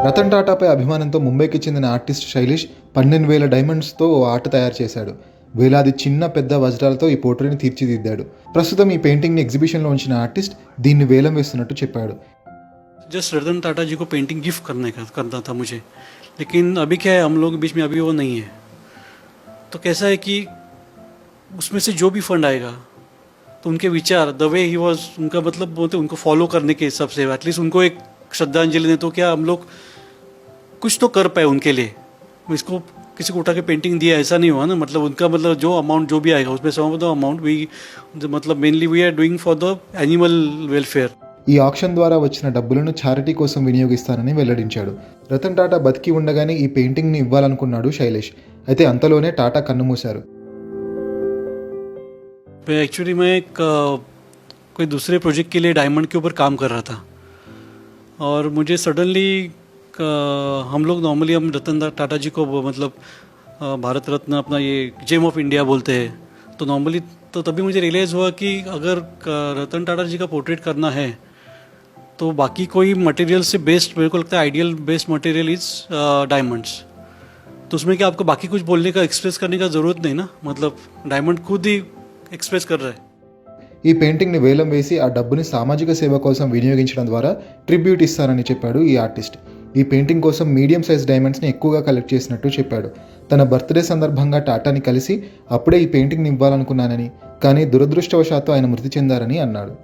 రతన్ టాటాపై అభిమానంతో ముంబైకి చెందిన ఆర్టిస్ట్ శైలేష్ 12,000 డైమండ్స్తో ఓ ఆట తయారు చేశాడు. వేలాది చిన్న పెద్ద వజ్రాలతో ఈ పోర్ట్రేని తీర్చిదిద్దాడు. ప్రస్తుతం ఈ పెయింటింగ్ని ఎగ్జిబిషన్లో ఉంచిన ఆర్టిస్ట్ దీన్ని వేలం వేస్తున్నట్టు చెప్పాడు. जस्ट रतन टाटा जी को पेंटिंग गिफ्ट करना था मुझे, लेकिन अभी क्या है, हम लोग के बीच में अभी वो नहीं है। तो कैसा है कि उसमें से जो भी फंड आएगा तो उनके विचार, द वे ही वॉज, उनका मतलब बोलते उनको फॉलो करने के हिसाब से एटलीस्ट उनको एक श्रद्धांजलि दें, तो क्या हम लोग कुछ तो कर पाए उनके लिए। इसको किसी को उठा के पेंटिंग दिया ऐसा नहीं हुआ ना, मतलब उनका मतलब जो अमाउंट जो भी आएगा उसमें sum of the amount we मतलब mainly we are doing for the animal welfare. ఈ ఆక్షన్ ద్వారా వచ్చిన డబ్బులను చారిటీ కోసం వినియోగిస్తానని వెల్లడించాడు. రతన్ టాటా బతికి ఉండగానే ఈ పెయింటింగ్ని ఇవ్వాలనుకున్నాడు శైలేష్. అయితే అంతలోనే టాటా కన్నుమూశారు. एक्चुअली मैं कोई दूसरे प्रोजेक्ट के लिए डायमंड के ऊपर काम कर रहा था और मुझे सडनली हम लोग नॉर्मली हम रतन टाटा जी को मतलब भारत रत्न अपना ये जेम ऑफ इंडिया बोलते हैं, तो नॉर्मली तो तभी मुझे रियलाइज़ हुआ कि अगर रतन टाटा जी का पोर्ट्रेट करना है तो बाकी कोई मटेरियल से बेस्ड, मेरे को लगता है ideal based material is diamonds. तो उसमें क्या आपको बाकी कुछ बोलने का, एक्सप्रेस करने का ज़रूरत नहीं ना, मतलब डायमंड खुद ही एक्सप्रेस कर रहा है। ఈ పెయింటింగ్ని వేలం వేసి ఆ డబ్బుని సామాజిక సేవ కోసం వినియోగించడం ద్వారా ట్రిబ్యూట్ ఇస్తానని చెప్పాడు ఈ ఆర్టిస్ట్. ఈ పెయింటింగ్ కోసం మీడియం సైజ్ డైమండ్స్ని ఎక్కువగా కలెక్ట్ చేసినట్టు చెప్పాడు. తన బర్త్డే సందర్భంగా టాటాని కలిసి అప్పుడే ఈ పెయింటింగ్ని ఇవ్వాలనుకున్నానని, కానీ దురదృష్టవశాత్తు ఆయన మృతి చెందారని అన్నాడు.